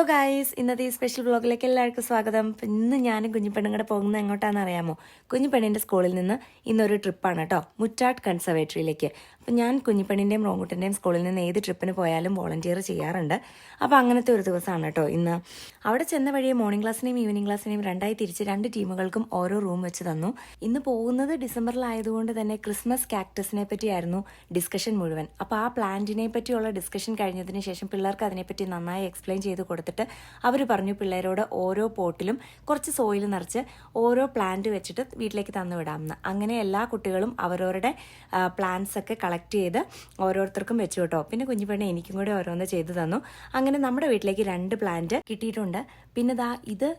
Guys, ഇന്നത്തെ ഈ special വ്ളോഗിലേക്ക് എല്ലാവർക്കും സ്വാഗതം. ഇന്ന് ഞാനും കുഞ്ഞിപ്പെണ്ണും പോകുന്നത് എങ്ങോട്ടാണെന്ന് അറിയാമോ? കുഞ്ഞിപ്പെണ്ണിൻ്റെ സ്കൂളിൽ നിന്ന് ഇന്നൊരു ട്രിപ്പാണ് കേട്ടോ, മുറ്റാട്ട് കൺസർവേറ്ററിയിലേക്ക്. അപ്പം ഞാൻ കുഞ്ഞിപ്പെണ്ണിൻ്റെയും റോങ്കുട്ടൻ്റെയും സ്കൂളിൽ നിന്ന് ഏത് ട്രിപ്പിന് പോയാലും വോളണ്ടിയർ ചെയ്യാറുണ്ട്. അപ്പോൾ അങ്ങനത്തെ ഒരു ദിവസമാണ് കേട്ടോ ഇന്ന്. അവിടെ ചെന്ന വഴിയെ മോർണിംഗ് ക്ലാസ്സിനെയും ഈവനിങ് ക്ലാസ്സിനെയും രണ്ടായി തിരിച്ച് രണ്ട് ടീമുകൾക്കും ഓരോ റൂം വെച്ച് തന്നു. ഇന്ന് പോകുന്നത് ഡിസംബറിലായതുകൊണ്ട് തന്നെ ക്രിസ്മസ് കാക്ടസിനെ പറ്റിയായിരുന്നു ഡിസ്കഷൻ മുഴുവൻ. അപ്പോൾ ആ പ്ലാന്റിനെ പറ്റിയുള്ള ഡിസ്കഷൻ കഴിഞ്ഞതിന് ശേഷം പിള്ളേർക്ക് അതിനെപ്പറ്റി നന്നായി എക്സ്പ്ലെയിൻ ചെയ്ത് കൊടുത്തിട്ട് അവർ പറഞ്ഞു പിള്ളേരോട് ഓരോ പോട്ടിലും കുറച്ച് സോയിൽ നിറച്ച് ഓരോ പ്ലാന്റ് വെച്ചിട്ട് വീട്ടിലേക്ക് തന്നു വിടാമെന്ന്. അങ്ങനെ എല്ലാ കുട്ടികളും അവരവരുടെ പ്ലാന്റ്സ് ഒക്കെ കളക്ട് ചെയ്ത് ഓരോരുത്തർക്കും വെച്ചു കേട്ടോ. പിന്നെ കുഞ്ഞിപ്പെണ്ണ എനിക്കും കൂടെ ഓരോന്ന് ചെയ്തു തന്നു. അങ്ങനെ നമ്മുടെ വീട്ടിലേക്ക് 2 പ്ലാന്റ് കിട്ടിയിട്ടുണ്ട്. പിന്നെ ഇത്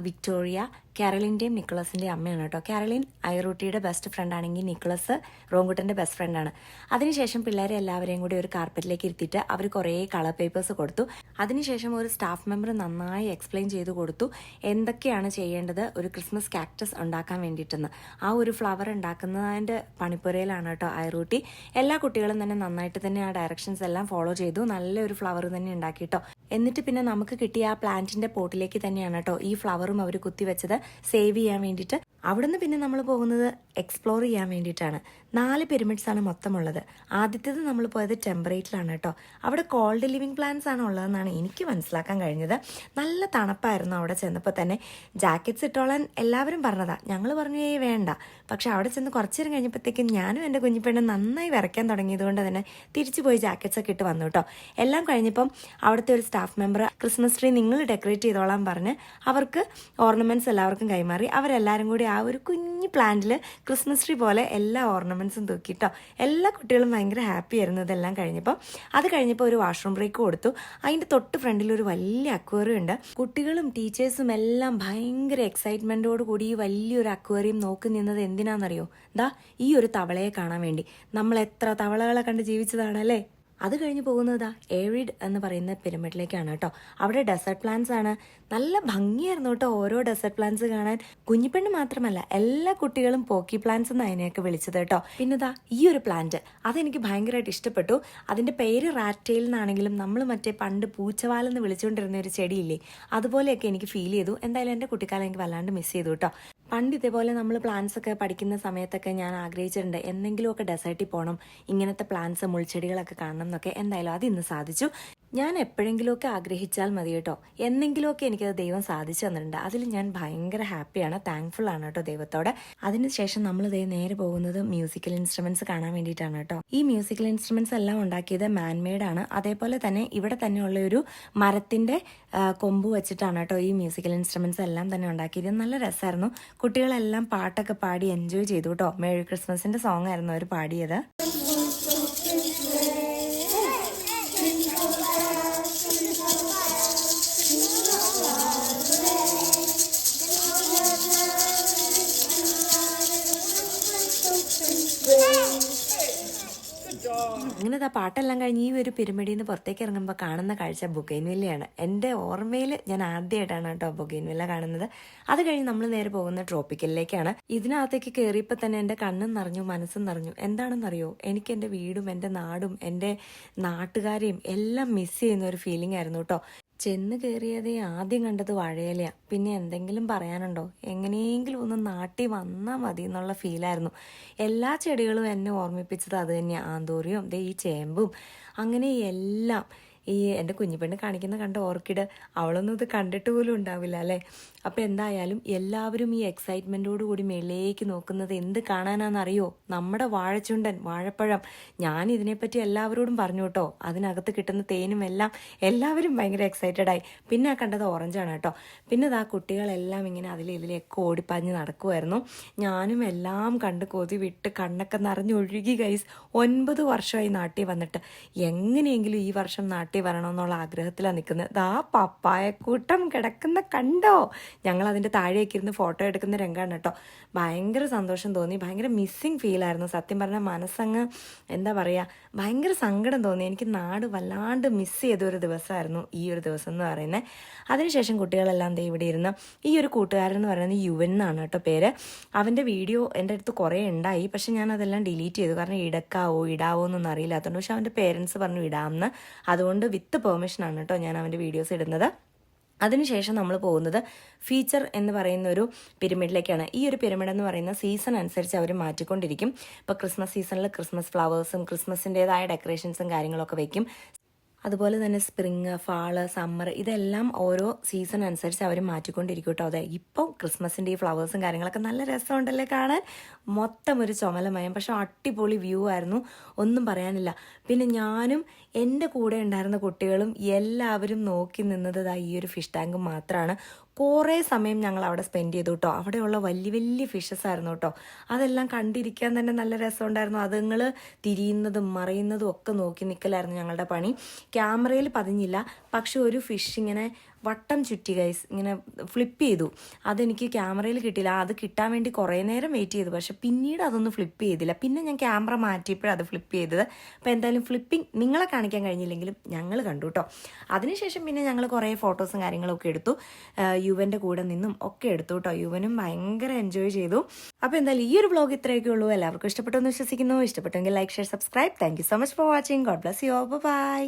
വിക്ടോറിയ കാരലിൻ്റെയും നിക്കോളസിൻ്റെയും അമ്മയാണ് കേട്ടോ. കാരലിൻ ഐറൂട്ടിയുടെ ബെസ്റ്റ് ഫ്രണ്ട് ആണെങ്കിൽ നിക്കോളസ് റോങ്കുട്ടൻ്റെ ബെസ്റ്റ് ഫ്രണ്ടാണ്. അതിനുശേഷം പിള്ളേരെ എല്ലാവരെയും കൂടി ഒരു കാർപ്പറ്റിലേക്ക് ഇരുത്തിയിട്ട് അവർ കുറേ കളർ പേപ്പേഴ്സ് കൊടുത്തു. അതിനുശേഷം ഒരു സ്റ്റാഫ് മെമ്പർ നന്നായി എക്സ്പ്ലെയിൻ ചെയ്ത് കൊടുത്തു എന്തൊക്കെയാണ് ചെയ്യേണ്ടത് ഒരു ക്രിസ്മസ് കാക്ടസ് ഉണ്ടാക്കാൻ വേണ്ടിയിട്ടെന്ന്. ആ ഒരു ഫ്ലവർ ഉണ്ടാക്കുന്നതിൻ്റെ പണിപ്പുരയിലാണ് കേട്ടോ ഐറൂട്ടി. എല്ലാ കുട്ടികളും തന്നെ നന്നായിട്ട് തന്നെ ആ ഡയറക്ഷൻസ് എല്ലാം ഫോളോ ചെയ്തു. നല്ലൊരു ഫ്ലവർ തന്നെ ഉണ്ടാക്കിട്ടോ. എന്നിട്ട് പിന്നെ നമുക്ക് കിട്ടിയ ആ പ്ലാന്റിന്റെ പോട്ടിലേക്ക് തന്നെയാണ് കേട്ടോ ഈ ഫ്ലവറും അവർ കുത്തിവെച്ചത് സേവ് ചെയ്യാൻ വേണ്ടിയിട്ട്. അവിടുന്ന് പിന്നെ നമ്മൾ പോകുന്നത് എക്സ്പ്ലോർ ചെയ്യാൻ വേണ്ടിയിട്ടാണ്. 4 പിരമിഡ്സ് ആണ് മൊത്തമുള്ളത്. ആദ്യത്തേത് നമ്മൾ പോയത് ടെമ്പറേറ്റിലാണ് കേട്ടോ. അവിടെ കോൾഡ് ലിവിങ് പ്ലാന്റ്സ് ആണ് ഉള്ളതെന്നാണ് എനിക്ക് മനസ്സിലാക്കാൻ കഴിഞ്ഞത്. നല്ല തണുപ്പായിരുന്നു അവിടെ ചെന്നപ്പോൾ തന്നെ. ജാക്കറ്റ്സ് ഇട്ടോളാൻ എല്ലാവരും പറഞ്ഞതാ. ഞങ്ങൾ പറഞ്ഞു വേണ്ട. പക്ഷെ അവിടെ ചെന്ന് കുറച്ചു നേരം കഴിഞ്ഞപ്പോഴത്തേക്കും ഞാനും എൻ്റെ കുഞ്ഞിപ്പെണ്ണും നന്നായി വിറയ്ക്കാൻ തുടങ്ങിയതുകൊണ്ട് തന്നെ തിരിച്ചു പോയി ജാക്കറ്റ്സ് ഒക്കെ ഇട്ട് വന്നു കേട്ടോ. എല്ലാം കഴിഞ്ഞപ്പം അവിടുത്തെ ഒരു സ്റ്റാഫ് മെമ്പർ ക്രിസ്മസ് ട്രീ നിങ്ങൾ ഡെക്കറേറ്റ് ചെയ്തോളാൻ പറഞ്ഞ് അവർക്ക് ഓർണമെന്റ്സ് എല്ലാവർക്കും കൈമാറി. അവരെല്ലാവരും കൂടി ആ ഒരു കുഞ്ഞു പ്ലാന്റിൽ ക്രിസ്മസ് ട്രീ പോലെ എല്ലാ ഓർണമെന്റ്സും തൂക്കിട്ടോ. എല്ലാ കുട്ടികളും ഭയങ്കര ഹാപ്പി ആയിരുന്നു ഇതെല്ലാം കഴിഞ്ഞപ്പോൾ. അത് കഴിഞ്ഞപ്പോൾ ഒരു വാഷ്റൂം ബ്രേക്ക് കൊടുത്തു. അതിൻ്റെ തൊട്ട് ഫ്രണ്ടിൽ ഒരു വലിയ അക്വേറിയം ഉണ്ട്. കുട്ടികളും ടീച്ചേഴ്സും എല്ലാം ഭയങ്കര എക്സൈറ്റ്മെന്റോട് കൂടി ഈ വലിയൊരു അക്വേറിയം നോക്കി നിന്നത് എന്തിനാണെന്നറിയോ? ഈ ഒരു തവളയെ കാണാൻ വേണ്ടി. നമ്മൾ എത്ര തവളകളെ കണ്ട് ജീവിച്ചതാണല്ലേ. അത് കഴിഞ്ഞ് പോകുന്നത് ഏറിഡ് എന്ന് പറയുന്ന പിരമിഡിലേക്കാണ് കേട്ടോ. അവിടെ ഡെസേർട്ട് പ്ലാന്റ്സ് ആണ്. നല്ല ഭംഗിയായിരുന്നു കേട്ടോ ഓരോ ഡെസേർട്ട് പ്ലാന്റ്സ് കാണാൻ. കുഞ്ഞിപ്പെണ്ണ് മാത്രമല്ല എല്ലാ കുട്ടികളും പോക്കി പ്ലാന്റ്സ് എന്ന് അതിനെയൊക്കെ വിളിച്ചത് കേട്ടോ. പിന്നെ ഈ ഒരു പ്ലാന്റ് അതെനിക്ക് ഭയങ്കരമായിട്ട് ഇഷ്ടപ്പെട്ടു. അതിന്റെ പേര് റാറ്റ് ടെയിൽ എന്നാണെങ്കിലും നമ്മൾ മറ്റേ പണ്ട് പൂച്ചവാലെന്ന് വിളിച്ചുകൊണ്ടിരുന്ന ഒരു ചെടിയില്ലേ, അതുപോലെയൊക്കെ എനിക്ക് ഫീൽ ചെയ്തു. എന്തായാലും എൻ്റെ കുട്ടിക്കാലം എനിക്ക് വല്ലാണ്ട് മിസ് ചെയ്തു കേട്ടോ. പണ്ട് ഇതേപോലെ നമ്മൾ പ്ലാന്റ്സ് ഒക്കെ പഠിക്കുന്ന സമയത്തൊക്കെ ഞാൻ ആഗ്രഹിച്ചിട്ടുണ്ട് എന്തെങ്കിലുമൊക്കെ ഡെസേർട്ടിൽ പോകണം, ഇങ്ങനത്തെ പ്ലാന്റ്സ് മുൾച്ചെടികളൊക്കെ കാണണം എന്നൊക്കെ. എന്തായാലും അത് ഇന്ന് സാധിച്ചു. ഞാൻ എപ്പോഴെങ്കിലുമൊക്കെ ആഗ്രഹിച്ചാൽ മതി കേട്ടോ, എന്തെങ്കിലുമൊക്കെ എനിക്കത് ദൈവം സാധിച്ചു തന്നിട്ടുണ്ട്. അതിൽ ഞാൻ ഭയങ്കര ഹാപ്പിയാണ്, താങ്ക്ഫുൾ ആണ് കേട്ടോ ദൈവത്തോടെ. അതിനുശേഷം നമ്മൾ നേരെ പോകുന്നത് മ്യൂസിക്കൽ ഇൻസ്ട്രുമെന്റ്സ് കാണാൻ വേണ്ടിയിട്ടാണ് കേട്ടോ. ഈ മ്യൂസിക്കൽ ഇൻസ്ട്രുമെന്റ്സ് എല്ലാം ഉണ്ടാക്കിയത് മാൻമെയ്ഡ് ആണ്. അതേപോലെ തന്നെ ഇവിടെ തന്നെയുള്ള ഒരു മരത്തിന്റെ കൊമ്പ് വെച്ചിട്ടാണ് കേട്ടോ ഈ മ്യൂസിക്കൽ ഇൻസ്ട്രുമെന്റ്സ് എല്ലാം തന്നെ ഉണ്ടാക്കിയത്. നല്ല രസമായിരുന്നു. കുട്ടികളെല്ലാം പാട്ടൊക്കെ പാടി എൻജോയ് ചെയ്തു കേട്ടോ. മേരി ക്രിസ്മസിന്റെ സോങ് ആയിരുന്നു അവർ പാടിയത്. അങ്ങനെ പാട്ടെല്ലാം കഴിഞ്ഞ് ഈ ഒരു പിരമിഡിൽ നിന്ന് പുറത്തേക്ക് ഇറങ്ങുമ്പോൾ കാണുന്ന കാഴ്ച ബൊഗെയ്ൻവില്ലയാണ്. എൻ്റെ ഓർമ്മയിൽ ഞാൻ ആദ്യമായിട്ടാണ് കേട്ടോ ബൊഗെയ്ൻവില്ല കാണുന്നത്. അത് കഴിഞ്ഞ് നമ്മൾ നേരെ പോകുന്ന ട്രോപ്പിക്കലിലേക്കാണ്. ഇതിനകത്തേക്ക് കയറിയപ്പോൾ തന്നെ എൻ്റെ കണ്ണും നിറഞ്ഞു, മനസ്സും നിറഞ്ഞു. എന്താണെന്നറിയോ, എനിക്ക് എൻ്റെ വീടും എൻ്റെ നാടും എൻ്റെ നാട്ടുകാരെയും എല്ലാം മിസ് ചെയ്യുന്ന ഒരു ഫീലിംഗ് ആയിരുന്നു കേട്ടോ. ചെന്ന് കയറിയതേ ആദ്യം കണ്ടത് വാഴയിലയാണ്. പിന്നെ എന്തെങ്കിലും പറയാനുണ്ടോ, എങ്ങനെയെങ്കിലും ഒന്ന് നാട്ടിൽ വന്നാൽ മതി എന്നുള്ള ഫീലായിരുന്നു. എല്ലാ ചെടികളും എന്നെ ഓർമ്മിപ്പിച്ചത് അത് തന്നെയാണ്. ആന്തൂറിയും ഈ ചേമ്പും അങ്ങനെ എല്ലാം. ഈ എൻ്റെ കുഞ്ഞിപ്പെണ്ണ് കാണിക്കുന്ന കണ്ട ഓർക്കിഡ്, അവളൊന്നും ഇത് കണ്ടിട്ട് പോലും ഉണ്ടാവില്ല അല്ലേ. അപ്പം എന്തായാലും എല്ലാവരും ഈ എക്സൈറ്റ്മെൻറ്റോടു കൂടി മേലേക്ക് നോക്കുന്നത് എന്ത് കാണാനാണെന്നറിയോ? നമ്മുടെ വാഴച്ചുണ്ടൻ, വാഴപ്പഴം. ഞാൻ ഇതിനെപ്പറ്റി എല്ലാവരോടും പറഞ്ഞു കേട്ടോ. അതിനകത്ത് കിട്ടുന്ന തേനും എല്ലാം എല്ലാവരും ഭയങ്കര എക്സൈറ്റഡായി. പിന്നെ കണ്ടത് ഓറഞ്ചാണ് കേട്ടോ. പിന്നെ കുട്ടികളെല്ലാം ഇങ്ങനെ ഇതിലേക്ക് ഓടിപ്പാഞ്ഞ് നടക്കുമായിരുന്നു. ഞാനും എല്ലാം കണ്ട് കൊതി വിട്ട് കണ്ണൊക്കെ നിറഞ്ഞൊഴുകി ഗൈസ്. 9 വർഷമായി നാട്ടിൽ വന്നിട്ട്. എങ്ങനെയെങ്കിലും ഈ വർഷം നാട്ടിൽ വരണമെന്നുള്ള ആഗ്രഹത്തിലാണ് നിൽക്കുന്നത്. പപ്പായക്കൂട്ടം കിടക്കുന്ന കണ്ടോ? ഞങ്ങൾ അതിൻ്റെ താഴേക്ക് ഇരുന്ന് ഫോട്ടോ എടുക്കുന്ന രംഗമാണ് കേട്ടോ. ഭയങ്കര സന്തോഷം തോന്നി. ഭയങ്കര മിസ്സിങ് ഫീലായിരുന്നു. സത്യം പറഞ്ഞാൽ മനസ്സങ്ങ് എന്താ പറയുക, ഭയങ്കര സങ്കടം തോന്നി. എനിക്ക് നാട് വല്ലാണ്ട് മിസ് ചെയ്തൊരു ദിവസമായിരുന്നു ഈ ഒരു ദിവസം എന്ന് പറയുന്നത്. അതിനുശേഷം കുട്ടികളെല്ലാം ഇവിടെ ഇരുന്ന് ഈ ഒരു കൂട്ടുകാരൻ എന്ന് പറയുന്നത് യുവൻ എന്നാണ് കേട്ടോ പേര്. അവൻ്റെ വീഡിയോ എൻ്റെ അടുത്ത് കുറേ ഉണ്ടായി. പക്ഷെ ഞാൻ അതെല്ലാം ഡിലീറ്റ് ചെയ്തു. കാരണം ഇടാവോ എന്നൊന്നും അറിയില്ലാത്തതുകൊണ്ട്. പക്ഷെ അവൻ്റെ പേരൻസ് പറഞ്ഞു ഇടാമെന്ന്. അതുകൊണ്ട് വിത്ത് പെർമിഷനാണ് കേട്ടോ ഞാൻ അവൻ്റെ വീഡിയോസ് ഇടുന്നത്. അതിനുശേഷം നമ്മൾ പോകുന്നത് ഫീച്ചർ എന്ന് പറയുന്ന ഒരു പിരമിഡിലേക്കാണ്. ഈ ഒരു പിരമിഡ് എന്ന് പറയുന്ന സീസൺ അനുസരിച്ച് അവർ മാറ്റിക്കൊണ്ടിരിക്കും. ഇപ്പോൾ ക്രിസ്മസ് സീസണിൽ ക്രിസ്മസ് ഫ്ലവേഴ്സും ക്രിസ്മസിൻ്റെതായ ഡെക്കറേഷൻസും കാര്യങ്ങളൊക്കെ വയ്ക്കും. അതുപോലെ തന്നെ സ്പ്രിങ്, ഫാള്, സമ്മർ ഇതെല്ലാം ഓരോ സീസൺ അനുസരിച്ച് അവർ മാറ്റിക്കൊണ്ടിരിക്കും കേട്ടോ. അതെ, ഇപ്പോൾ ക്രിസ്മസിൻ്റെ ഈ ഫ്ലവേഴ്സും കാര്യങ്ങളൊക്കെ നല്ല രസമുണ്ടല്ലേ കാണാൻ. മൊത്തം ഒരു ചുമലമയം, പക്ഷെ അടിപൊളി വ്യൂ ആയിരുന്നു, ഒന്നും പറയാനില്ല. പിന്നെ ഞാനും എൻ്റെ കൂടെ ഉണ്ടായിരുന്ന കുട്ടികളും എല്ലാവരും നോക്കി നിന്നത് ഈ ഒരു ഫിഷ് ടാങ്ക് മാത്രമാണ്. കുറേ സമയം ഞങ്ങൾ അവിടെ സ്പെൻഡ് ചെയ്തു കേട്ടോ. അവിടെയുള്ള വലിയ വലിയ ഫിഷസ് ആയിരുന്നു കേട്ടോ. അതെല്ലാം കണ്ടിരിക്കാൻ തന്നെ നല്ല രസമുണ്ടായിരുന്നു. അതുങ്ങൾ തിരിയുന്നതും മറയുന്നതും ഒക്കെ നോക്കി നിൽക്കലായിരുന്നു ഞങ്ങളുടെ പണി. ക്യാമറയിൽ പതിഞ്ഞില്ല, പക്ഷെ ഒരു ഫിഷ് ഇങ്ങനെ വട്ടം ചുറ്റി ഗൈസ്, ഇങ്ങനെ ഫ്ലിപ്പ് ചെയ്തു. അതെനിക്ക് ക്യാമറയിൽ കിട്ടിയില്ല. അത് കിട്ടാൻ വേണ്ടി കുറേ നേരം വെയിറ്റ് ചെയ്തു, പക്ഷെ പിന്നീട് അതൊന്നും ഫ്ലിപ്പ് ചെയ്തില്ല. പിന്നെ ഞാൻ ക്യാമറ മാറ്റിയപ്പോഴാണ് അത് ഫ്ലിപ്പ് ചെയ്തത്. അപ്പോൾ എന്തായാലും ഫ്ലിപ്പിംഗ് നിങ്ങളെ കാണിക്കാൻ കഴിഞ്ഞില്ലെങ്കിലും ഞങ്ങൾ കണ്ടു കേട്ടോ. അതിനുശേഷം പിന്നെ ഞങ്ങൾ കുറേ ഫോട്ടോസും കാര്യങ്ങളൊക്കെ എടുത്തു. യുവൻ്റെ കൂടെ നിന്നും ഒക്കെ എടുത്തു കേട്ടോ. യുവനും ഭയങ്കര എൻജോയ് ചെയ്തു. അപ്പോൾ എന്തായാലും ഈ ഒരു വ്ലോഗ് ഇത്രയൊക്കെ ഉള്ളൂ. എല്ലാവർക്കും ഇഷ്ടപ്പെട്ടു എന്ന് വിശ്വസിക്കുന്നു. ഇഷ്ടപ്പെട്ടെങ്കിൽ like, share, subscribe. Thank you so much for watching. God bless you all. By.